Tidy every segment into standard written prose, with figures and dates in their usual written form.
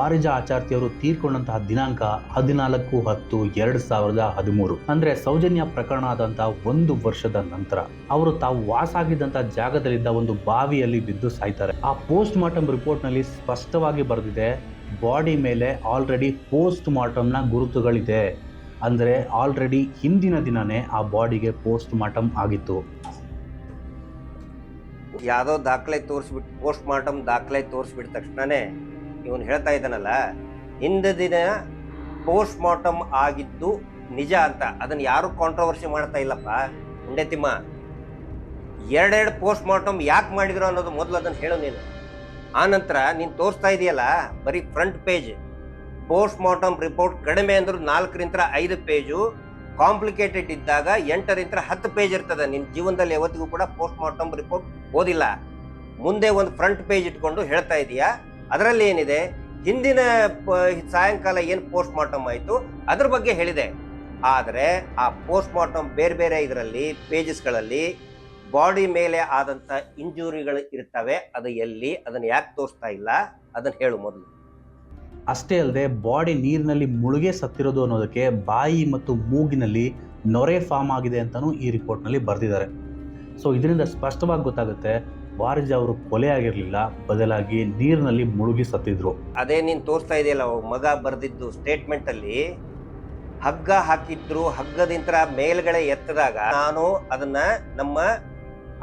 ವಾರಿಜ ಆಚಾರ್ತಿಯವರು ತೀರ್ಕೊಂಡಂತಹ ದಿನಾಂಕ 14/10/2013. ಅಂದ್ರೆ ಸೌಜನ್ಯ ಪ್ರಕರಣ ಆದಂತಹ 1 ವರ್ಷದ ನಂತರ ಅವರು ತಾವು ವಾಸ ಆಗಿದ್ದಂತಹ ಜಾಗದಲ್ಲಿದ್ದ ಒಂದು ಬಾವಿಯಲ್ಲಿ ಬಿದ್ದು ಸಾಯ್ತಾರೆ. ಆ ಪೋಸ್ಟ್ ಮಾರ್ಟಮ್ ರಿಪೋರ್ಟ್ ನಲ್ಲಿ ಸ್ಪಷ್ಟವಾಗಿ ಬರೆದಿದೆ, ಬಾಡಿ ಮೇಲೆ ಆಲ್ರೆಡಿ ಪೋಸ್ಟ್ ಮಾರ್ಟಮ್ ನ ಗುರುತುಗಳಿದೆ. ಅಂದ್ರೆ ಆಲ್ರೆಡಿ ಹಿಂದಿನ ದಿನನೇ ಆ ಬಾಡಿಗೆ ಪೋಸ್ಟ್ ಮಾರ್ಟಮ್ ಆಗಿತ್ತು. ಯಾವುದೋ ದಾಖಲೆ ತೋರಿಸ್ಬಿಟ್ಟು ಪೋಸ್ಟ್ ಮಾರ್ಟಮ್ ದಾಖಲೆ ತೋರಿಸ್ಬಿಟ್ಟ ತಕ್ಷಣನೇ ಇವನು ಹೇಳ್ತಾ ಇದ್ದಾನಲ್ಲ, ಹಿಂದಿನ ದಿನ ಪೋಸ್ಟ್ ಮಾರ್ಟಮ್ ಆಗಿದ್ದು ನಿಜ ಅಂತ. ಅದನ್ನ ಯಾರು ಕಾಂಟ್ರವರ್ಸಿ ಮಾಡ್ತಾ ಇಲ್ಲಪ್ಪ ಉಂಡೆತಿಮ್ಮ. ಎರಡೆರಡು ಪೋಸ್ಟ್ ಮಾರ್ಟಮ್ ಯಾಕೆ ಮಾಡಿದ್ರು ಅನ್ನೋದು ಮೊದಲು ಅದನ್ನು ಹೇಳು ನೀನು. ಆ ನಂತರ ನೀನು ತೋರಿಸ್ತಾ ಇದೆಯಲ್ಲ ಬರೀ front page post mortem report ಕಡಿಮೆ ಅಂದ್ರೂ 4ರಿಂದ 5 ಪೇಜು, ಕಾಂಪ್ಲಿಕೇಟೆಡ್ ಇದ್ದಾಗ 8ರಿಂದ 10 ಪೇಜ್ ಇರ್ತದೆ. ನಿನ್ನ ಜೀವನದಲ್ಲಿ ಯಾವತ್ತಿಗೂ ಕೂಡ ಪೋಸ್ಟ್ ಮಾರ್ಟಮ್ ರಿಪೋರ್ಟ್ ಓದಿಲ್ಲ. ಮುಂದೆ ಒಂದು ಫ್ರಂಟ್ ಪೇಜ್ ಇಟ್ಕೊಂಡು ಹೇಳ್ತಾ ಇದೀಯಾ. ಅದರಲ್ಲಿ ಏನಿದೆ, ಹಿಂದಿನ ಸಾಯಂಕಾಲ ಏನು ಪೋಸ್ಟ್ ಮಾರ್ಟಮ್ ಆಯಿತು ಅದ್ರ ಬಗ್ಗೆ ಹೇಳಿದೆ. ಆದರೆ ಆ ಪೋಸ್ಟ್ ಮಾರ್ಟಮ್ ಬೇರೆ ಬೇರೆ ಇದರಲ್ಲಿ ಪೇಜಸ್ಗಳಲ್ಲಿ ಬಾಡಿ ಮೇಲೆ ಆದಂಥ ಇಂಜುರಿಗಳು ಇರ್ತವೆ. ಅದು ಎಲ್ಲಿ, ಅದನ್ನು ಯಾಕೆ ತೋರಿಸ್ತಾ ಇಲ್ಲ ಅದನ್ನು ಹೇಳು ಮೊದಲು. ಅಷ್ಟೇ ಅಲ್ಲದೆ ಬಾಡಿ ನೀರಿನಲ್ಲಿ ಮುಳುಗೆ ಸತ್ತಿರೋದು ಅನ್ನೋದಕ್ಕೆ ಬಾಯಿ ಮತ್ತು ಮೂಗಿನಲ್ಲಿ ನೊರೆ ಫಾರ್ಮ್ ಆಗಿದೆ ಅಂತಲೂ ಈ ರಿಪೋರ್ಟ್ನಲ್ಲಿ ಬರೆದಿದ್ದಾರೆ. ಸೊ ಇದರಿಂದ ಸ್ಪಷ್ಟವಾಗಿ ಗೊತ್ತಾಗುತ್ತೆ ವಾರಿಜ ಅವರು ಕೊಲೆ ಆಗಿರಲಿಲ್ಲ, ಬದಲಾಗಿ ನೀರಿನಲ್ಲಿ ಮುಳುಗಿ ಸತ್ತಿದ್ರು. ಅದೇ ನೀನು ತೋರಿಸ್ತಾ ಇದೆಯಲ್ಲ ಮಗ ಬರೆದಿದ್ದು ಸ್ಟೇಟ್ಮೆಂಟಲ್ಲಿ, ಹಗ್ಗ ಹಾಕಿದ್ರು, ಹಗ್ಗದಿಂದ ಮೇಲ್ಗಡೆ ಎತ್ತದಾಗ ನಾನು ಅದನ್ನ ನಮ್ಮ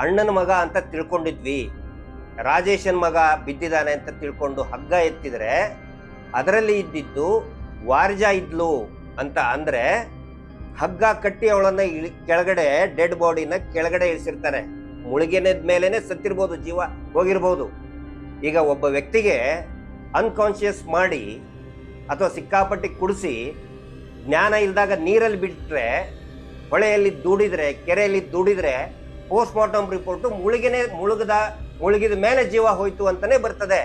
ಅಣ್ಣನ ಮಗ ಅಂತ ತಿಳ್ಕೊಂಡಿದ್ವಿ, ರಾಜೇಶನ್ ಮಗ ಬಿದ್ದಿದ್ದಾನೆ ಅಂತ ತಿಳ್ಕೊಂಡು ಹಗ್ಗ ಎತ್ತಿದ್ರೆ ಅದರಲ್ಲಿ ಇದ್ದಿದ್ದು ವಾರಿಜ ಇದ್ಲು ಅಂತ. ಅಂದ್ರೆ ಹಗ್ಗ ಕಟ್ಟಿ ಅವಳನ್ನ ಕೆಳಗಡೆ ಡೆಡ್ ಬಾಡಿನ ಕೆಳಗಡೆ ಇಳಿಸಿರ್ತಾರೆ. ಮುಳುಗಿನದ ಮೇಲೇನೆ ಸತ್ತಿರ್ಬೋದು, ಜೀವ ಹೋಗಿರ್ಬೋದು. ಈಗ ಒಬ್ಬ ವ್ಯಕ್ತಿಗೆ ಅನ್ಕಾನ್ಶಿಯಸ್ ಮಾಡಿ ಅಥವಾ ಸಿಕ್ಕಾಪಟ್ಟಿ ಕುಡಿಸಿ ಜ್ಞಾನ ಇಲ್ದಾಗ ನೀರಲ್ಲಿ ಬಿಟ್ಟರೆ, ಹೊಳೆಯಲ್ಲಿ ದೂಡಿದ್ರೆ, ಕೆರೆಯಲ್ಲಿ ದೂಡಿದ್ರೆ ಪೋಸ್ಟ್ ಮಾರ್ಟಮ್ ರಿಪೋರ್ಟು ಮುಳುಗಿದ ಮೇಲೆ ಜೀವ ಹೋಯ್ತು ಅಂತಾನೆ ಬರ್ತದೆ.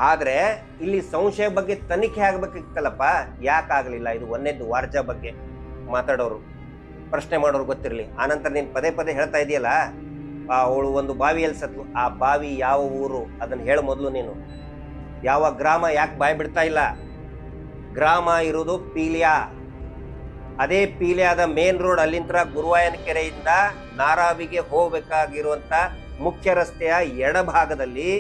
ಆದ್ರೆ ಇಲ್ಲಿ ಸಂಶಯ ಬಗ್ಗೆ ತನಿಖೆ ಆಗ್ಬೇಕಿತ್ತಲ್ಲಪ್ಪ, ಯಾಕಾಗಲಿಲ್ಲ? ಇದು ಒಂದೇದ್ದು ವಾರಿಜ ಬಗ್ಗೆ ಮಾತಾಡೋರು, ಪ್ರಶ್ನೆ ಮಾಡೋರು ಗೊತ್ತಿರಲಿ. ಆನಂತರ ನೀನು ಪದೇ ಪದೇ ಹೇಳ್ತಾ ಇದೆಯಲ್ಲ, ಅವಳು ಒಂದು ಬಾವಿಯಲ್ಲಿ ಸತ್ಲು. ಆ ಬಾವಿ ಯಾವ ಊರು ಅದನ್ನು ಹೇಳ ಮೊದಲು ನೀನು. ಯಾವ ಗ್ರಾಮ, ಯಾಕೆ ಬಾಯಿ ಬಿಡ್ತಾ ಇಲ್ಲ? ಗ್ರಾಮ ಇರೋದು ಪೀಲ್ಯ. ಅದೇ ಪೀಲ್ಯಾದ ಮೇನ್ ರೋಡ್, ಅಲ್ಲಿಂದ ಗುರುವಾಯನ ಕೆರೆಯಿಂದ ನಾರಾವಿಗೆ ಹೋಗಬೇಕಾಗಿರುವಂತ ಮುಖ್ಯ ರಸ್ತೆಯ ಎಡಭಾಗದಲ್ಲಿ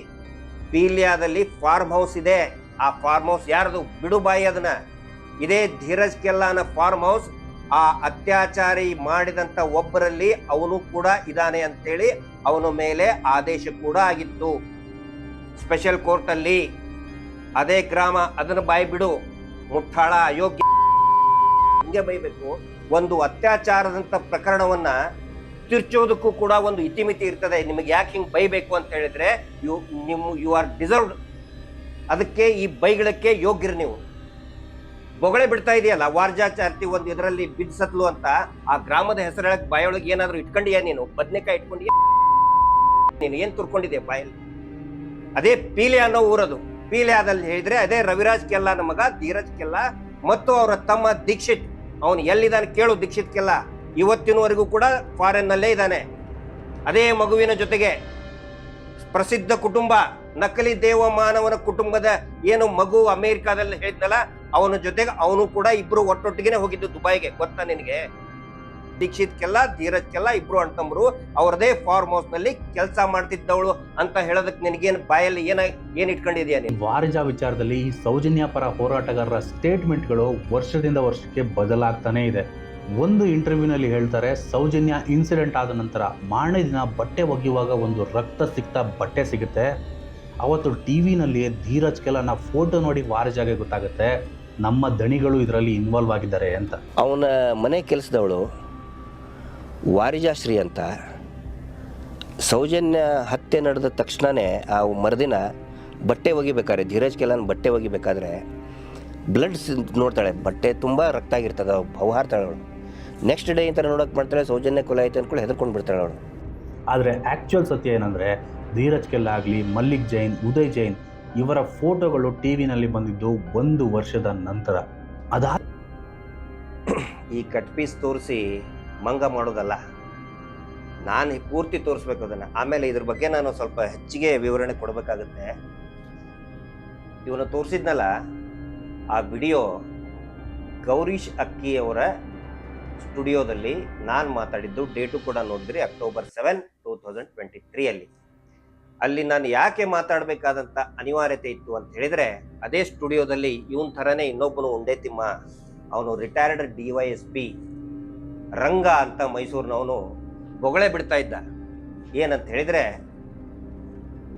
ಪೀಲ್ಯಾದಲ್ಲಿ ಫಾರ್ಮ್ ಹೌಸ್ ಇದೆ. ಆ ಫಾರ್ಮ್ ಹೌಸ್ ಯಾರದು? ಬಿಡು ಬಾಯಿ ಅದನ್ನ. ಇದೇ ಧೀರಜ್ ಕೆಲ್ಲಾನ ಫಾರ್ಮ್ ಹೌಸ್. ಆ ಅತ್ಯಾಚಾರಿ ಮಾಡಿದಂತ ಒಬ್ಬರಲ್ಲಿ ಅವನು ಕೂಡ ಇದ್ದಾನೆ ಅಂತೇಳಿ ಅವನ ಮೇಲೆ ಆದೇಶ ಕೂಡ ಆಗಿತ್ತು ಸ್ಪೆಷಲ್ ಕೋರ್ಟ್ ಅಲ್ಲಿ. ಅದೇ ಗ್ರಾಮ, ಅದನ್ನ ಬಾಯಿ ಬಿಡು. ಮುಟ್ಟಾಳ, ಅಯೋಗ್ಯ, ಹಿಂಗೆ ಬೈಬೇಕು. ಒಂದು ಅತ್ಯಾಚಾರದಂತ ಪ್ರಕರಣವನ್ನ ತಿರ್ಚೋದಕ್ಕೂ ಕೂಡ ಒಂದು ಇತಿಮಿತಿ ಇರ್ತದೆ. ನಿಮಗೆ ಯಾಕೆ ಹಿಂಗೆ ಬೈಬೇಕು ಅಂತ ಹೇಳಿದ್ರೆ, ಯು ಆರ್ ಡಿಸರ್ವ್ಡ್. ಅದಕ್ಕೆ ಈ ಬೈಗಳಕ್ಕೆ ಯೋಗ್ಯರು ನೀವು. ಬೊಗಳೆ ಬಿಡ್ತಾ ಇದೆಯಲ್ಲ ವಾರಿಜಾಚಾರ್ತಿ ಒಂದು ಇದರಲ್ಲಿ ಬಿಡ್ಸತ್ಲು ಅಂತ. ಆ ಗ್ರಾಮದ ಹೆಸರೊಳಗೆ ಬಾಯೊಳಗೆ ಏನಾದ್ರು ಇಟ್ಕೊಂಡಿಯಾ ನೀನು? ಬದನೆಕಾಯಿ ಇಟ್ಕೊಂಡಿಯಾ ನೀನು? ಏನ್ ತುರ್ಕೊಂಡಿದ್ಯಾ ಬಾಯಲ್ಲಿ? ಅದೇ ಪೀಲೆ ಅನ್ನೋ ಊರದು. ಪೀಲ್ಯಾದಲ್ಲಿ ಹೇಳಿದ್ರೆ ಅದೇ ರವಿರಾಜ್ ಕೆಲ್ಲಾನ ಮಗ ಧೀರಜ್ ಕೆಲ್ಲಾ ಮತ್ತು ಅವರ ತಮ್ಮ ದೀಕ್ಷಿತ್. ಅವನು ಎಲ್ಲಿದ್ದಾನೆ ಕೇಳು. ದೀಕ್ಷಿತ್ ಕೆಲ್ಲಾ ಇವತ್ತಿನವರೆಗೂ ಕೂಡ ಫಾರಿನ್ ನಲ್ಲೇ ಇದ್ದಾನೆ. ಅದೇ ಮಗುವಿನ ಜೊತೆಗೆ ಪ್ರಸಿದ್ಧ ಕುಟುಂಬ, ನಕಲಿ ದೇವ ಮಾನವನ ಕುಟುಂಬದ ಏನು ಮಗು ಅಮೆರಿಕಾದಲ್ಲಿ ಹೇಳಿದ್ನಲ್ಲ, ಅವನ ಜೊತೆಗೆ ಅವನು ಕೂಡ ಇಬ್ರು ಒಟ್ಟೊಟ್ಟಿಗೆ ಹೋಗಿದ್ದು ದುಬೈಗೆ. ಗೊತ್ತಾ ನಿನಗೆ? ದೀಕ್ಷಿತ್ ಕೆಲ್ಲಾ, ಧೀರಜ್ ಕೆಲ್ಲಾ ಇಬ್ರು ಅಣ್ತಂಬ್ರು ಅವರದೇ ಫಾರ್ಮ್ ಹೌಸ್ ನಲ್ಲಿ ಕೆಲಸ ಮಾಡ್ತಿದ್ದವಳು ಅಂತ ಹೇಳೋದಕ್ಕೆ ನಿನಗೇನು ಬಾಯಲ್ಲಿ ಏನ್ ಇಟ್ಕೊಂಡಿದ್ಯಾ ನೀನು? ವಾರಿಜ ವಿಚಾರದಲ್ಲಿ ಈ ಸೌಜನ್ಯ ಪರ ಹೋರಾಟಗಾರರ ಸ್ಟೇಟ್ಮೆಂಟ್ಗಳು ವರ್ಷದಿಂದ ವರ್ಷಕ್ಕೆ ಬದಲಾಗ್ತಾನೆ ಇದೆ. ಒಂದು ಇಂಟರ್ವ್ಯೂನಲ್ಲಿ ಹೇಳ್ತಾರೆ, ಸೌಜನ್ಯ ಇನ್ಸಿಡೆಂಟ್ ಆದ ನಂತರ ಮಾರನೇ ದಿನ ಬಟ್ಟೆ ಒಗೆಯುವಾಗ ಒಂದು ರಕ್ತ ಸಿಕ್ತ ಬಟ್ಟೆ ಸಿಗುತ್ತೆ. ಅವತ್ತು ಟಿವಿನಲ್ಲಿ ಧೀರಜ್ ಕೆಲ್ಲಾನ ಫೋಟೋ ನೋಡಿ ವಾರಿಜಾಗೆ ಗೊತ್ತಾಗುತ್ತೆ ನಮ್ಮ ದಣಿಗಳು ಇದರಲ್ಲಿ ಇನ್ವಾಲ್ವ್ ಆಗಿದ್ದಾರೆ ಅಂತ. ಅವನ ಮನೆ ಕೆಲಸದವಳು ವಾರಿಜಾಶ್ರೀ ಅಂತ. ಸೌಜನ್ಯ ಹತ್ಯೆ ನಡೆದ ತಕ್ಷಣವೇ ಆ ಮರುದಿನ ಬಟ್ಟೆ ಒಗಿಬೇಕಾದ್ರೆ, ಧೀರಜ್ ಕೆಲ್ಲಾನ ಬಟ್ಟೆ ಒಗಿಬೇಕಾದ್ರೆ ಬ್ಲಡ್ ನೋಡ್ತಾಳೆ, ಬಟ್ಟೆ ತುಂಬ ರಕ್ತ ಆಗಿರ್ತದೆ, ಹಾರ್ತಾಳೆ ಅವಳು. ನೆಕ್ಸ್ಟ್ ಡೇ ಇಂತ ನೋಡೋಕೆ ಮಾಡ್ತಾಳೆ, ಸೌಜನ್ಯ ಕೊಲೆ ಆಯ್ತು ಅಂದ್ಕೊಂಡು ಹೆದರ್ಕೊಂಡು ಬಿಡ್ತಾಳೆ ಅವಳು. ಆದರೆ ಆ್ಯಕ್ಚುಯಲ್ ಸತ್ಯ ಏನಂದರೆ, ಧೀರಜ್ ಕೆಲ್ಲಾ ಆಗಲಿ, ಮಲ್ಲಿಕ್ ಜೈನ್, ಉದಯ್ ಜೈನ್ ಇವರ ಫೋಟೋಗಳು ಟಿವಿನಲ್ಲಿ ಬಂದಿದ್ದು 1 ವರ್ಷದ ನಂತರ. ಈ ಕಟ್ ಪೀಸ್ ತೋರಿಸಿ ಮಂಗ ಮಾಡೋದಲ್ಲ, ನಾನು ಪೂರ್ತಿ ತೋರಿಸ್ಬೇಕು ಅದನ್ನು. ಆಮೇಲೆ ಇದ್ರ ಬಗ್ಗೆ ನಾನು ಸ್ವಲ್ಪ ಹೆಚ್ಚಿಗೆ ವಿವರಣೆ ಕೊಡಬೇಕಾಗುತ್ತೆ. ಇವನು ತೋರಿಸಿದ್ನಲ್ಲ ಆ ವಿಡಿಯೋ ಗೌರೀಶ್ ಅಕ್ಕಿಯವರ ಸ್ಟುಡಿಯೋದಲ್ಲಿ ನಾನು ಮಾತಾಡಿದ್ದು. ಡೇಟು ಕೂಡ ನೋಡಿದ್ರಿ, October 7, 2023 ಅಲ್ಲಿ ನಾನು ಯಾಕೆ ಮಾತಾಡಬೇಕಾದಂತ ಅನಿವಾರ್ಯತೆ ಇತ್ತು ಅಂತ ಹೇಳಿದ್ರೆ, ಅದೇ ಸ್ಟುಡಿಯೋದಲ್ಲಿ ಇವನ್ ಥರನೇ ಇನ್ನೊಬ್ಬನು ಉಂಡೆ ತಿಮ್ಮ, ಅವನು ರಿಟೈರ್ಡ್ DYSP ರಂಗ ಅಂತ ಮೈಸೂರಿನವನು ಬೊಗಳೆ ಬಿಡ್ತಾ ಇದ್ದ. ಏನಂತ ಹೇಳಿದ್ರೆ,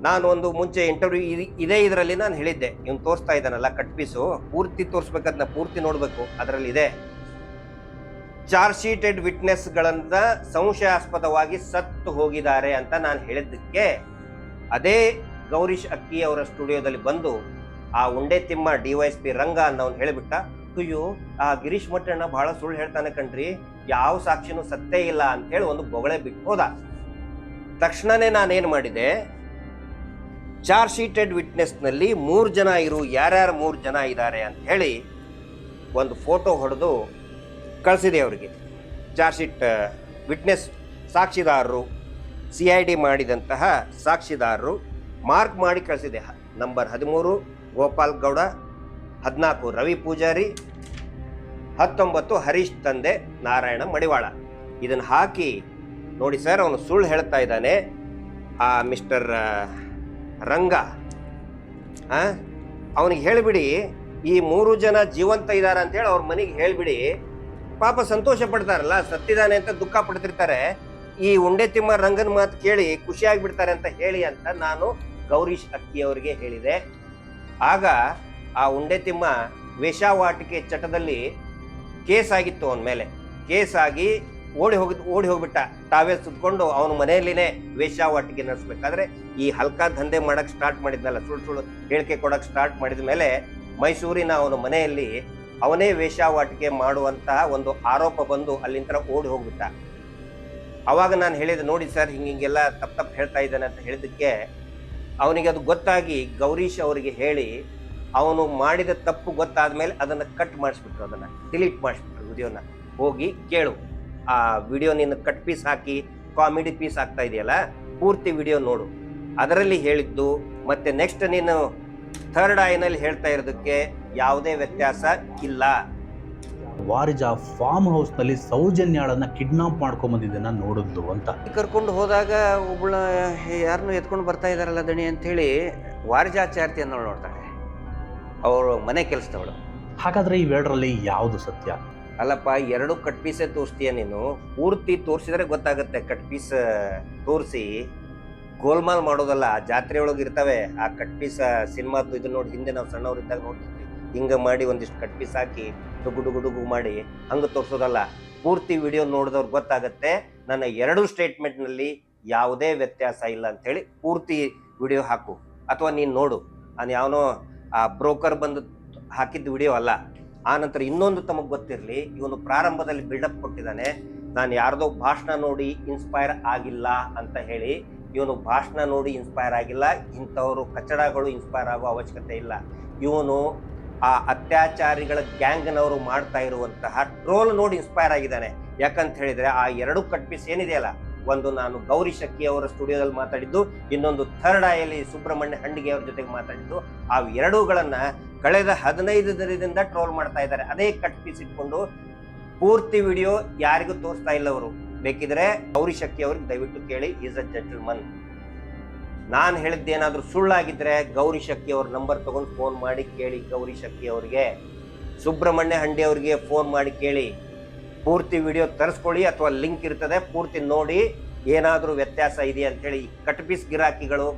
ನಾನು ಒಂದು ಮುಂಚೆ ಇಂಟರ್ವ್ಯೂ ಇದೇ ಇದರಲ್ಲಿ ನಾನು ಹೇಳಿದ್ದೆ, ಇವನು ತೋರಿಸ್ತಾ ಇದ್ದಾನಲ್ಲ ಕಟ್ ಪೀಸು, ಪೂರ್ತಿ ತೋರಿಸ್ಬೇಕಂತ ಪೂರ್ತಿ ನೋಡ್ಬೇಕು, ಅದರಲ್ಲಿ ಇದೆ ಚಾರ್ಜ್ ಶೀಟೆಡ್ ವಿಟ್ನೆಸ್ಗಳನ್ನ ಸಂಶಯಾಸ್ಪದವಾಗಿ ಸತ್ತು ಹೋಗಿದ್ದಾರೆ ಅಂತ ನಾನು ಹೇಳಿದ್ದಕ್ಕೆ ಅದೇ ಗೌರೀಶ್ ಅಕ್ಕಿ ಅವರ ಸ್ಟುಡಿಯೋದಲ್ಲಿ ಬಂದು ಆ ಉಂಡೆ ತಿಮ್ಮ DYSP ರಂಗ ಅನ್ನೋನು ಹೇಳಿಬಿಟ್ಟ, ಅಯ್ಯೋ ಆ ಗಿರೀಶ್ ಮಟ್ಟಣ್ಣ ಬಹಳ ಸುಳ್ಳು ಹೇಳ್ತಾನೆ ಕಣ್ರಿ, ಯಾವ ಸಾಕ್ಷಿನೂ ಸತ್ತೇ ಇಲ್ಲ ಅಂತ ಹೇಳಿ ಒಂದು ಬೊಗಳೆ ಬಿಟ್ಟು ಹೋದ. ತಕ್ಷಣನೇ ನಾನೇನ್ ಮಾಡಿದೆ, ಚಾರ್ಜ್ ಶೀಟೆಡ್ ವಿಟ್ನೆಸ್ ನಲ್ಲಿ 3 ಜನ ಯಾರ್ಯಾರು 3 ಜನ ಇದ್ದಾರೆ ಅಂತ ಹೇಳಿ ಒಂದು ಫೋಟೋ ಹೊಡೆದು ಕಳಿಸಿದೆ ಅವರಿಗೆ. ಚಾರ್ಜ್ ಶೀಟ್ ವಿಟ್ನೆಸ್ ಸಾಕ್ಷಿದಾರರು, CID ಮಾಡಿದಂತಹ ಸಾಕ್ಷಿದಾರರು ಮಾರ್ಕ್ ಮಾಡಿ ಕಳಿಸಿದೆ. ನಂಬರ್ 13 ಗೋಪಾಲ್ ಗೌಡ, 14 ರವಿ ಪೂಜಾರಿ, 19 ಹರೀಶ್ ತಂದೆ ನಾರಾಯಣ ಮಡಿವಾಳ. ಇದನ್ನು ಹಾಕಿ ನೋಡಿ ಸರ್, ಅವನು ಸುಳ್ಳು ಹೇಳ್ತಾ ಇದ್ದಾನೆ ಆ ಮಿಸ್ಟರ್ ರಂಗ. ಅವನಿಗೆ ಹೇಳಿಬಿಡಿ ಈ 3 ಜನ ಜೀವಂತ ಇದ್ದಾರೆ ಅಂತೇಳಿ ಅವ್ರ ಮನೆಗೆ ಹೇಳಿಬಿಡಿ, ಪಾಪ ಸಂತೋಷ ಪಡ್ತಾರಲ್ಲ, ಸತ್ತಿದ್ದಾನೆ ಅಂತ ದುಃಖ ಪಡ್ತಿರ್ತಾರೆ, ಈ ಉಂಡೆ ತಿಮ್ಮ ರಂಗನ ಮಾತು ಕೇಳಿ ಖುಷಿಯಾಗಿ ಬಿಡ್ತಾರೆ ಅಂತ ಹೇಳಿ ಅಂತ ನಾನು ಗೌರೀಶ್ ಅಕ್ಕಿ ಅವರಿಗೆ ಹೇಳಿದೆ. ಆಗ ಆ ಉಂಡೆ ತಿಮ್ಮ ವೇಶ್ಯಾವಾಟಿಕೆ ಚಟದಲ್ಲಿ ಕೇಸ್ ಆಗಿತ್ತು ಅವನ ಮೇಲೆ. ಕೇಸ್ ಆಗಿ ಓಡಿ ಹೋಗ್ಬಿಟ್ಟ, ಟಾವೆಲ್ ಸುತ್ಕೊಂಡು ಅವನ ಮನೆಯಲ್ಲಿನೇ ವೇಶ್ಯಾವಾಟಿಕೆ ನಡೆಸ್ಬೇಕಾದ್ರೆ ಈ ಹಲ್ಕಾ ದಂಧೆ ಮಾಡಕ್ ಸ್ಟಾರ್ಟ್ ಮಾಡಿದ್ನಲ್ಲ, ಸುಳ್ಳು ಹೇಳಿಕೆ ಕೊಡಕ್ ಸ್ಟಾರ್ಟ್ ಮಾಡಿದ ಮೇಲೆ ಮೈಸೂರಿನ ಅವನ ಮನೆಯಲ್ಲಿ ಅವನೇ ವೇಶ್ಯಾವಾಟಿಕೆ ಮಾಡುವಂತಹ ಒಂದು ಆರೋಪ ಬಂದು ಅಲ್ಲಿಂದ ಓಡಿ ಹೋಗ್ಬಿಟ್ಟ. ಅವಾಗ ನಾನು ಹೇಳಿದೆ, ನೋಡಿ ಸರ್ ಹಿಂಗೆಲ್ಲ ತಪ್ಪು ಹೇಳ್ತಾ ಇದ್ದಾನೆ ಅಂತ ಹೇಳಿದ್ದಕ್ಕೆ ಅವನಿಗೆ ಅದು ಗೊತ್ತಾಗಿ ಗೌರೀಶ್ ಅವರಿಗೆ ಹೇಳಿ ಅವನು ಮಾಡಿದ ತಪ್ಪು ಗೊತ್ತಾದ್ಮೇಲೆ ಅದನ್ನ ಕಟ್ ಮಾಡಿಸ್ಬಿಟ್ರು, ಅದನ್ನ ಡಿಲೀಟ್ ಮಾಡಿಸ್ಬಿಟ್ರು ವಿಡಿಯೋನ. ಹೋಗಿ ಕೇಳು, ಆ ವಿಡಿಯೋ ನೀನು ಕಟ್ ಪೀಸ್ ಹಾಕಿ ಕಾಮಿಡಿ ಪೀಸ್ ಆಗ್ತಾ ಇದೆಯಲ್ಲ, ಪೂರ್ತಿ ವಿಡಿಯೋ ನೋಡು. ಅದರಲ್ಲಿ ಹೇಳಿದ್ದು ಮತ್ತೆ ನೆಕ್ಸ್ಟ್ ನೀನು ಥರ್ಡ್ ಐನಲ್ಲಿ ಹೇಳ್ತಾ ಇರೋದಕ್ಕೆ ಯಾವುದೇ ವ್ಯತ್ಯಾಸ ಇಲ್ಲ. ವಾರಿಜಾ ಫಾರ್ಮ್ ಹೌಸ್ ನಲ್ಲಿ ಸೌಜನ್ಯಾಳನ್ನ ಕಿಡ್ನಾಪ್ ಮಾಡ್ಕೊಂಡ್ ಬಂದಿದ್ದನ್ನ ನೋಡಿದ್ಲು ಅಂತ. ಕರ್ಕೊಂಡು ಹೋದಾಗ ಒಬ್ಬಳ ಯಾರನ್ನು ಎತ್ಕೊಂಡು ಬರ್ತಾ ಇದಾರಲ್ಲ ದಣಿ ಅಂತ ಹೇಳಿ ವಾರಿಜಾಚಾರ್ತಿ ಅನ್ನೋಳು ನೋಡ್ತಾಳೆ, ಅವಳು ಮನೆ ಕೆಲಸದವಳು. ಹಾಗಾದ್ರೆ ಇವೆರಡರಲ್ಲಿ ಯಾವುದು ಸತ್ಯ? ಅಲ್ಲಪ್ಪ, 2 ಕಟ್ ಪೀಸೇ ತೋರಿಸ್ತೀಯ ನೀನು, ಪೂರ್ತಿ ತೋರಿಸಿದ್ರೆ ಗೊತ್ತಾಗುತ್ತೆ. ಕಟ್ ಪೀಸ್ ತೋರಿಸಿ ಗೋಲ್ಮಾಲ್ ಮಾಡೋದಲ್ಲ, ಜಾತ್ರೆ ಒಳಗೆ ಇರ್ತವೆ ಆ ಕಟ್ ಪೀಸ್. ಸಿನಿಮಾದ್ದು ಇದು ನೋಡಿ, ಹಿಂದೆ ನಾವು ಸಣ್ಣವ್ರು ಇದ್ದಾಗ ನೋಡ್ತಿದ್ವಿ, ಹಿಂಗ ಮಾಡಿ ಒಂದಿಷ್ಟು ಕಟ್ ಪೀಸ್ ಹಾಕಿ ಡುಗು ಮಾಡಿ ಹಂಗ ತೋರಿಸೋದಲ್ಲ. ಪೂರ್ತಿ ವಿಡಿಯೋ ನೋಡಿದವ್ರಿಗೆ ಗೊತ್ತಾಗತ್ತೆ ನನ್ನ 2 ಸ್ಟೇಟ್ಮೆಂಟ್ ನಲ್ಲಿ ಯಾವುದೇ ವ್ಯತ್ಯಾಸ ಇಲ್ಲ ಅಂತ ಹೇಳಿ. ಪೂರ್ತಿ ವಿಡಿಯೋ ಹಾಕು, ಅಥವಾ ನೀನ್ ನೋಡು. ನಾನು ಯಾವನೋ ಆ ಬ್ರೋಕರ್ ಬಂದು ಹಾಕಿದ್ದ ವಿಡಿಯೋ ಅಲ್ಲ. ಆ ನಂತರ ಇನ್ನೊಂದು ತಮಗ್ ಗೊತ್ತಿರ್ಲಿ, ಇವನು ಪ್ರಾರಂಭದಲ್ಲಿ ಬಿಲ್ಡಪ್ ಕೊಟ್ಟಿದ್ದಾನೆ, ನಾನು ಯಾರ್ದೋ ಭಾಷಣ ನೋಡಿ ಇನ್ಸ್ಪೈರ್ ಆಗಿಲ್ಲ ಅಂತ ಹೇಳಿ. ಇವನು ಭಾಷಣ ನೋಡಿ ಇನ್ಸ್ಪೈರ್ ಆಗಿಲ್ಲ, ಇಂಥವ್ರು ಕಚಡಗಳು ಇನ್ಸ್ಪೈರ್ ಆಗೋ ಅವಶ್ಯಕತೆ ಇಲ್ಲ. ಇವನು ಆ ಅತ್ಯಾಚಾರಿಗಳ ಗ್ಯಾಂಗ್ನವರು ಮಾಡ್ತಾ ಇರುವಂತಹ ಟ್ರೋಲ್ ನೋಡಿ ಇನ್ಸ್ಪೈರ್ ಆಗಿದ್ದಾನೆ. ಯಾಕಂತ ಹೇಳಿದ್ರೆ ಆ 2 ಕಟ್ ಪೀಸ್ ಏನಿದೆಯಲ್ಲ, ಒಂದು ನಾನು ಗೌರೀಶ್ ಅಕ್ಕಿ ಅವರ ಸ್ಟುಡಿಯೋದಲ್ಲಿ ಮಾತಾಡಿದ್ದು, ಇನ್ನೊಂದು ಥರ್ಡ್ ಐಯಲ್ಲಿ ಸುಬ್ರಹ್ಮಣ್ಯ ಹಂಡಿಗೆ ಅವ್ರ ಜೊತೆಗೆ ಮಾತಾಡಿದ್ದು. ಆ 2ಗಳನ್ನ ಕಳೆದ 15 ದಿನದಿಂದ ಟ್ರೋಲ್ ಮಾಡ್ತಾ ಇದ್ದಾರೆ. ಅದೇ ಕಟ್ ಪೀಸ್ ಇಟ್ಕೊಂಡು ಪೂರ್ತಿ ವಿಡಿಯೋ ಯಾರಿಗೂ ತೋರಿಸ್ತಾ ಇಲ್ಲ ಅವರು. ಬೇಕಿದ್ರೆ ಗೌರೀಶ್ ಅಕ್ಕಿ ಅವ್ರಿಗೆ ದಯವಿಟ್ಟು ಕೇಳಿ, ಈಸ್ ಅ ಜೆಂಟಲ್ಮನ್. ನಾನು ಹೇಳಿದ್ದೇನಾದ್ರೂ ಸುಳ್ಳಾಗಿದ್ರೆ ಗೌರೀಶ್ ಅಕ್ಕಿ ಅವ್ರ ನಂಬರ್ ತಗೊಂಡು ಫೋನ್ ಮಾಡಿ ಕೇಳಿ. ಗೌರೀಶ್ ಅಕ್ಕಿ ಅವ್ರಿಗೆ, ಸುಬ್ರಹ್ಮಣ್ಯ ಹಂಡಿ ಅವ್ರಿಗೆ ಫೋನ್ ಮಾಡಿ ಕೇಳಿ. ಪೂರ್ತಿ ವಿಡಿಯೋ ತರಿಸ್ಕೊಳ್ಳಿ, ಅಥವಾ ಲಿಂಕ್ ಇರ್ತದೆ, ಪೂರ್ತಿ ನೋಡಿ ಏನಾದ್ರೂ ವ್ಯತ್ಯಾಸ ಇದೆಯಾ ಅಂತ ಹೇಳಿ. ಕಟ್ ಪೀಸ್ ಗಿರಾಕಿಗಳು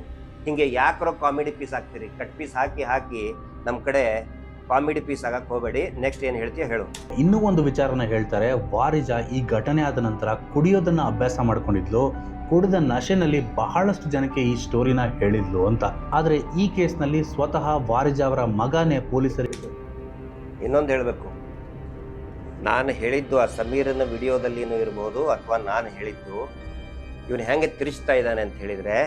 ಹಿಂಗೆ ಯಾಕ್ರೋ ಕಾಮಿಡಿ ಪೀಸ್ ಹಾಕ್ತೀರಿ? ಕಟ್ ಪೀಸ್ ಹಾಕಿ ನಮ್ಮ ಕಡೆ ಕಾಮಿಡಿ ಪೀಸ್ ಆಗಕ್ಕೆ ಹೋಗಬೇಡಿ. ನೆಕ್ಸ್ಟ್ ಏನು ಹೇಳ್ತೀಯ ಹೇಳು. ಇನ್ನೂ ಒಂದು ವಿಚಾರನ ಹೇಳ್ತಾರೆ, ವಾರಿಜಾ ಈ ಘಟನೆ ಆದ ನಂತರ ಕುಡಿಯೋದನ್ನ ಅಭ್ಯಾಸ ಮಾಡ್ಕೊಂಡಿದ್ಲು, ಕುಡಿದ ನಶೆನಲ್ಲಿ ಬಹಳಷ್ಟು ಜನಕ್ಕೆ ಈ ಸ್ಟೋರಿನ ಹೇಳಿದ್ಲು ಅಂತ. ಆದ್ರೆ ಈ ಕೇಸ್ನಲ್ಲಿ ಸ್ವತಃ ವಾರಿಜಾ ಅವರ ಮಗನೇ ಪೊಲೀಸರಿಗೆ ಇನ್ನೊಂದು ಹೇಳಬೇಕು, ನಾನು ಹೇಳಿದ್ದು ಆ ಸಮೀರನ ವಿಡಿಯೋದಲ್ಲಿನೂ ಇರ್ಬೋದು, ಅಥವಾ ನಾನು ಹೇಳಿದ್ದು ಇವನು ಹೆಂಗೆ ತಿರುಚ್ತಾ ಇದ್ದಾನೆ ಅಂತ ಹೇಳಿದ್ರೆ,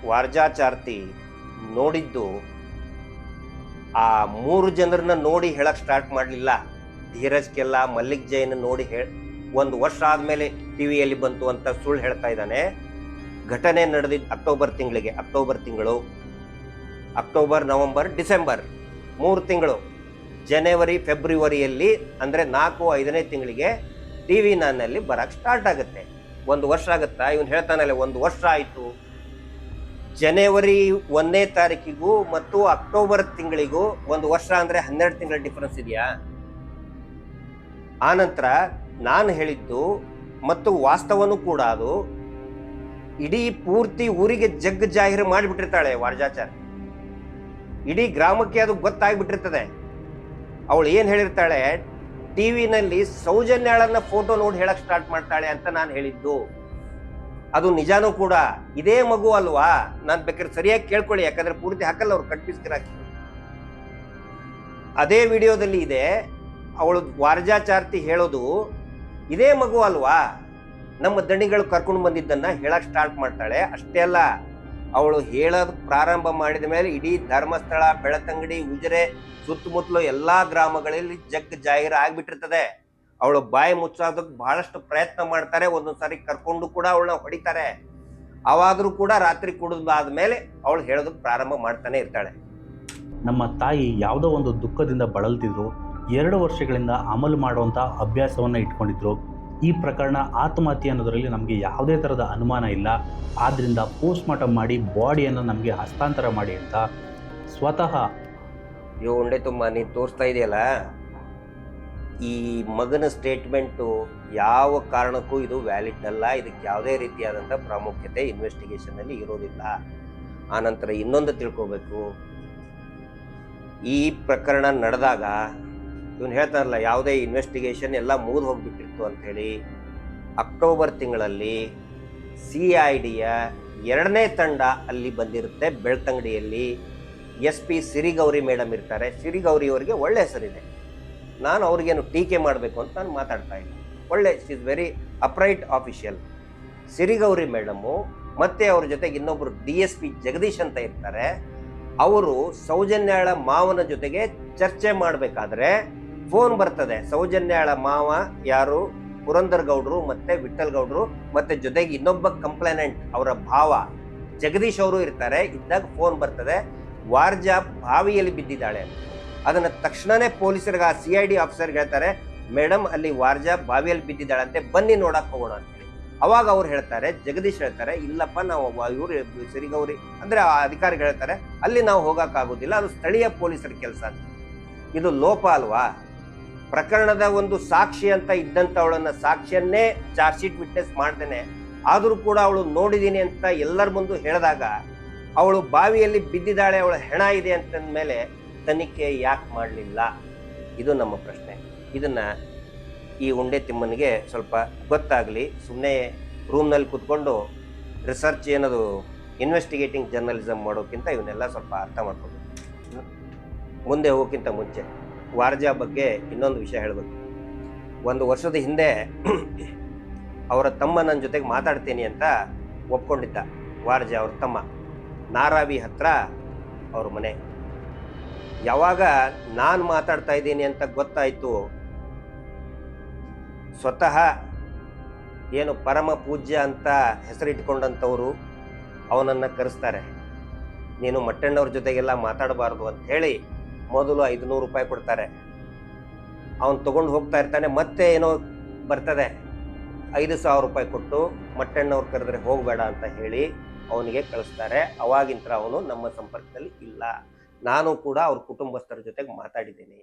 ವಾರ್ಜಾಚಾರ್ತಿ ನೋಡಿದ್ದು ಆ 3 ಜನರನ್ನ ನೋಡಿ ಹೇಳಕ್ ಸ್ಟಾರ್ಟ್ ಮಾಡಲಿಲ್ಲ. ಧೀರಜ್ ಕೆಲ್ಲ, ಮಲ್ಲಿಕ್ ಜೈನ್ ನೋಡಿ 1 ವರ್ಷ ಆದ್ಮೇಲೆ ಟಿವಿಯಲ್ಲಿ ಬಂತು ಅಂತ ಸುಳ್ಳು ಹೇಳ್ತಾ ಇದ್ದಾನೆ. ಘಟನೆ ನಡೆದಿದ್ದು ಅಕ್ಟೋಬರ್ ತಿಂಗಳಿಗೆ, ಅಕ್ಟೋಬರ್ ನವೆಂಬರ್ ಡಿಸೆಂಬರ್ 3 ತಿಂಗಳು. ಜನವರಿ ಫೆಬ್ರವರಿಯಲ್ಲಿ ಅಂದರೆ 4-5ನೇ ತಿಂಗಳಿಗೆ TV ನಲ್ಲಿ ಬರಕ್ಕೆ ಸ್ಟಾರ್ಟ್ ಆಗುತ್ತೆ. 1 ವರ್ಷ ಆಗುತ್ತಾ? ಇವನು ಹೇಳ್ತಾನಲ್ಲ 1 ವರ್ಷ ಆಯಿತು. ಜನವರಿ 1ನೇ ತಾರೀಕಿಗೂ ಮತ್ತು ಅಕ್ಟೋಬರ್ ತಿಂಗಳಿಗೂ 1 ವರ್ಷ ಅಂದರೆ 12 ತಿಂಗಳ ಡಿಫರೆನ್ಸ್ ಇದೆಯಾ? ಆನಂತರ ನಾನು ಹೇಳಿದ್ದು ಮತ್ತು ವಾಸ್ತವನೂ ಕೂಡ ಅದು ಇಡೀ ಪೂರ್ತಿ ಊರಿಗೆ ಜಗ್ ಜಾಹೀರು ಮಾಡಿಬಿಟ್ಟಿರ್ತಾಳೆ ವಾರ್ಜಾಚಾರ್. ಇಡೀ ಗ್ರಾಮಕ್ಕೆ ಅದು ಗೊತ್ತಾಗ್ಬಿಟ್ಟಿರ್ತದೆ. ಅವಳು ಏನು ಹೇಳಿರ್ತಾಳೆ, ಟಿವಿನಲ್ಲಿ ಸೌಜನ್ಯಾಳನ್ನ ಫೋಟೋ ನೋಡಿ ಹೇಳಕ್ ಸ್ಟಾರ್ಟ್ ಮಾಡ್ತಾಳೆ ಅಂತ ನಾನು ಹೇಳಿದ್ದು. ಅದು ನಿಜಾನೂ ಕೂಡ. ಇದೇ ಮಗು ಅಲ್ವಾ? ನಾನು ಬೇಕಾದ್ರೆ ಸರಿಯಾಗಿ ಕೇಳ್ಕೊಳ್ಳಿ, ಯಾಕಂದ್ರೆ ಪೂರ್ತಿ ಹಾಕಲ್ಲ, ಅವ್ರು ಕಟ್ಪಿಸ್ಕಿರಾಕಿ. ಅದೇ ವಿಡಿಯೋದಲ್ಲಿ ಇದೆ. ಅವಳು ವಾರ್ಜಾಚಾರ್ತಿ ಹೇಳೋದು ಇದೇ ಮಗು ಅಲ್ವಾ? ನಮ್ಮ ದಣಿಗಳು ಕರ್ಕೊಂಡು ಬಂದಿದ್ದನ್ನ ಹೇಳಕ್ ಸ್ಟಾರ್ಟ್ ಮಾಡ್ತಾಳೆ. ಅಷ್ಟೇ ಅಲ್ಲ, ಅವಳು ಹೇಳೋದು ಪ್ರಾರಂಭ ಮಾಡಿದ ಮೇಲೆ ಇಡೀ ಧರ್ಮಸ್ಥಳ, ಬೆಳತಂಗಡಿ, ಉಜಿರೆ ಸುತ್ತಮುತ್ತಲು ಎಲ್ಲಾ ಗ್ರಾಮಗಳಲ್ಲಿ ಜಗ್ ಜಾಹೀರ ಆಗ್ಬಿಟ್ಟಿರ್ತದೆ. ಅವಳು ಬಾಯಿ ಮುಚ್ಚೋದಕ್ಕೆ ಬಹಳಷ್ಟು ಪ್ರಯತ್ನ ಮಾಡ್ತಾರೆ. ಒಂದೊಂದ್ಸಾರಿ ಕರ್ಕೊಂಡು ಕೂಡ ಅವಳನ್ನ ಹೊಡಿತಾರೆ. ಅವಾದ್ರೂ ಕೂಡ ರಾತ್ರಿ ಕುಡಿದಾದ್ಮೇಲೆ ಅವಳು ಹೇಳೋದಕ್ಕೆ ಪ್ರಾರಂಭ ಮಾಡ್ತಾನೆ ಇರ್ತಾಳೆ. ನಮ್ಮ ತಾಯಿ ಯಾವುದೋ ಒಂದು ದುಃಖದಿಂದ ಬಳಲ್ತಿದ್ರು. 2 ವರ್ಷಗಳಿಂದ ಅಮಲು ಮಾಡುವಂಥ ಅಭ್ಯಾಸವನ್ನು ಇಟ್ಕೊಂಡಿದ್ರು. ಈ ಪ್ರಕರಣ ಆತ್ಮಹತ್ಯೆ ಅನ್ನೋದರಲ್ಲಿ ನಮಗೆ ಯಾವುದೇ ಥರದ ಅನುಮಾನ ಇಲ್ಲ. ಆದ್ದರಿಂದ ಪೋಸ್ಟ್ಮಾರ್ಟಮ್ ಮಾಡಿ ಬಾಡಿಯನ್ನು ನಮಗೆ ಹಸ್ತಾಂತರ ಮಾಡಿ ಅಂತ ಸ್ವತಃ ಉಂಡೆ ತುಂಬ ನೀನು ತೋರಿಸ್ತಾ ಇದೆಯಲ್ಲ, ಈ ಮಗನ ಸ್ಟೇಟ್ಮೆಂಟು ಯಾವ ಕಾರಣಕ್ಕೂ ಇದು ವ್ಯಾಲಿಡ್ ಅಲ್ಲ. ಇದಕ್ಕೆ ಯಾವುದೇ ರೀತಿಯಾದಂಥ ಪ್ರಾಮುಖ್ಯತೆ ಇನ್ವೆಸ್ಟಿಗೇಷನಲ್ಲಿ ಇರೋದಿಲ್ಲ. ಆನಂತರ ಇನ್ನೊಂದು ತಿಳ್ಕೋಬೇಕು, ಈ ಪ್ರಕರಣ ನಡೆದಾಗ ಇವನು ಹೇಳ್ತಾರಲ್ಲ ಯಾವುದೇ ಇನ್ವೆಸ್ಟಿಗೇಷನ್ ಎಲ್ಲ ಮುಗಿದು ಹೋಗ್ಬಿಟ್ಟಿತ್ತು ಅಂಥೇಳಿ. ಅಕ್ಟೋಬರ್ ತಿಂಗಳಲ್ಲಿ CIDಯ 2ನೇ ತಂಡ ಅಲ್ಲಿ ಬಂದಿರುತ್ತೆ ಬೆಳ್ತಂಗಡಿಯಲ್ಲಿ. SP ಸಿರಿಗೌರಿ ಮೇಡಮ್ ಇರ್ತಾರೆ. ಸಿರಿಗೌರಿ ಅವರಿಗೆ ಒಳ್ಳೆ ಹೆಸರಿದೆ. ನಾನು ಅವ್ರಿಗೇನು ಟೀಕೆ ಮಾಡಬೇಕು ಅಂತ ನಾನು ಮಾತಾಡ್ತಾ ಇಲ್ಲ. ಒಳ್ಳೆ, she is very upright official. Sirigowri madam ಮತ್ತೆ ಅವ್ರ ಜೊತೆಗೆ ಇನ್ನೊಬ್ರು DSP ಜಗದೀಶ್ ಅಂತ ಇರ್ತಾರೆ. ಅವರು ಸೌಜನ್ಯಾಳ ಮಾವನ ಜೊತೆಗೆ ಚರ್ಚೆ ಮಾಡಬೇಕಾದ್ರೆ ಫೋನ್ ಬರ್ತದೆ. ಸೌಜನ್ಯಾಳ ಮಾವ ಯಾರು? ಪುರಂದರ್ ಗೌಡ್ರು ಮತ್ತೆ ವಿಠಲ್ ಗೌಡ್ರು, ಮತ್ತೆ ಜೊತೆಗೆ ಇನ್ನೊಬ್ಬ ಕಂಪ್ಲೇನೆಂಟ್ ಅವರ ಭಾವ ಜಗದೀಶ್ ಅವರು ಇರ್ತಾರೆ. ಇದ್ದಾಗ ಫೋನ್ ಬರ್ತದೆ, ವಾರ್ಜಾ ಬಾವಿಯಲ್ಲಿ ಬಿದ್ದಿದ್ದಾಳೆ. ಅದನ್ನ ತಕ್ಷಣನೇ ಪೊಲೀಸರಿಗೆ, ಆ CID ಆಫೀಸರ್ಗೆ ಹೇಳ್ತಾರೆ, ಮೇಡಮ್ ಅಲ್ಲಿ ವಾರ್ಜಾ ಬಾವಿಯಲ್ಲಿ ಬಿದ್ದಿದ್ದಾಳೆ ಅಂತೆ, ಬನ್ನಿ ನೋಡಕ್ ಹೋಗೋಣ ಅಂತೇಳಿ. ಅವಾಗ ಅವ್ರು ಹೇಳ್ತಾರೆ, ಜಗದೀಶ್ ಹೇಳ್ತಾರೆ, ಇಲ್ಲಪ್ಪ ನಾವು ಇವ್ರು ಸಿರಿಗೌರಿ ಅಂದ್ರೆ ಆ ಅಧಿಕಾರಿಗಳು ಹೇಳ್ತಾರೆ, ಅಲ್ಲಿ ನಾವು ಹೋಗಕ್ಕಾಗೋದಿಲ್ಲ, ಅದು ಸ್ಥಳೀಯ ಪೊಲೀಸರ ಕೆಲಸ ಅಂತ. ಇದು ಲೋಪ ಅಲ್ವಾ? ಪ್ರಕರಣದ ಒಂದು ಸಾಕ್ಷಿ ಅಂತ ಇದ್ದಂಥವಳನ್ನ ಸಾಕ್ಷಿಯನ್ನೇ ಚಾರ್ಜ್ ಶೀಟ್ ವಿಟ್ನೆಸ್ ಮಾಡ್ದೇನೆ ಆದರೂ ಕೂಡ ಅವಳು ನೋಡಿದೀನಿ ಅಂತ ಎಲ್ಲರ ಮುಂದೆ ಹೇಳಿದಾಗ ಅವಳು ಬಾವಿಯಲ್ಲಿ ಬಿದ್ದಿದ್ದಾಳೆ, ಅವಳ ಹೆಣ ಇದೆ ಅಂತಂದ ಮೇಲೆ ತನಿಖೆ ಯಾಕೆ ಮಾಡಲಿಲ್ಲ? ಇದು ನಮ್ಮ ಪ್ರಶ್ನೆ. ಇದನ್ನ ಈ ಉಂಡೆ ತಿಮ್ಮನಿಗೆ ಸ್ವಲ್ಪ ಗೊತ್ತಾಗಲಿ. ಸುಮ್ಮನೆ ರೂಮ್ನಲ್ಲಿ ಕೂತ್ಕೊಂಡು ರಿಸರ್ಚ್ ಏನದು ಇನ್ವೆಸ್ಟಿಗೇಟಿಂಗ್ ಜರ್ನಲಿಸಮ್ ಮಾಡೋಕ್ಕಿಂತ ಇವನ್ನೆಲ್ಲ ಸ್ವಲ್ಪ ಅರ್ಥ ಮಾಡ್ಕೋಬೇಕು. ಮುಂದೆ ಹೋಗೋಕ್ಕಿಂತ ಮುಂಚೆ ವಾರ್ಜಾ ಬಗ್ಗೆ ಇನ್ನೊಂದು ವಿಷಯ ಹೇಳಬೇಕು. 1 ವರ್ಷದ ಹಿಂದೆ ಅವರ ತಮ್ಮ ನನ್ನ ಜೊತೆಗೆ ಮಾತಾಡ್ತೀನಿ ಅಂತ ಒಪ್ಕೊಂಡಿದ್ದ. ವಾರ್ಜಾ ಅವ್ರ ತಮ್ಮ ನಾರಾವಿ ಹತ್ರ ಅವ್ರ ಮನೆ. ಯಾವಾಗ ನಾನು ಮಾತಾಡ್ತಾ ಇದ್ದೀನಿ ಅಂತ ಗೊತ್ತಾಯ್ತು, ಸ್ವತಃ ಏನು ಪರಮ ಪೂಜ್ಯ ಅಂತ ಹೆಸರಿಟ್ಕೊಂಡಂಥವ್ರು ಅವನನ್ನು ಕರೆಸ್ತಾರೆ. ನೀನು ಮಟ್ಟಣ್ಣವ್ರ ಜೊತೆಗೆಲ್ಲ ಮಾತಾಡಬಾರ್ದು ಅಂತ ಹೇಳಿ ಮೊದಲು 500 ರೂಪಾಯಿ ಕೊಡ್ತಾರೆ. ಅವನು ತಗೊಂಡು ಹೋಗ್ತಾ ಇರ್ತಾನೆ. ಮತ್ತೆ ಏನೋ ಬರ್ತದೆ, 5,000 ರೂಪಾಯಿ ಕೊಟ್ಟು ಮಟ್ಟಣ್ಣವ್ರು ಕರೆದ್ರೆ ಹೋಗಬೇಡ ಅಂತ ಹೇಳಿ ಅವನಿಗೆ ಕಳಿಸ್ತಾರೆ. ಅವಾಗಿಂತ ಅವನು ನಮ್ಮ ಸಂಪರ್ಕದಲ್ಲಿ ಇಲ್ಲ. ನಾನು ಕೂಡ ಅವ್ರ ಕುಟುಂಬಸ್ಥರ ಜೊತೆಗೆ ಮಾತಾಡಿದ್ದೀನಿ.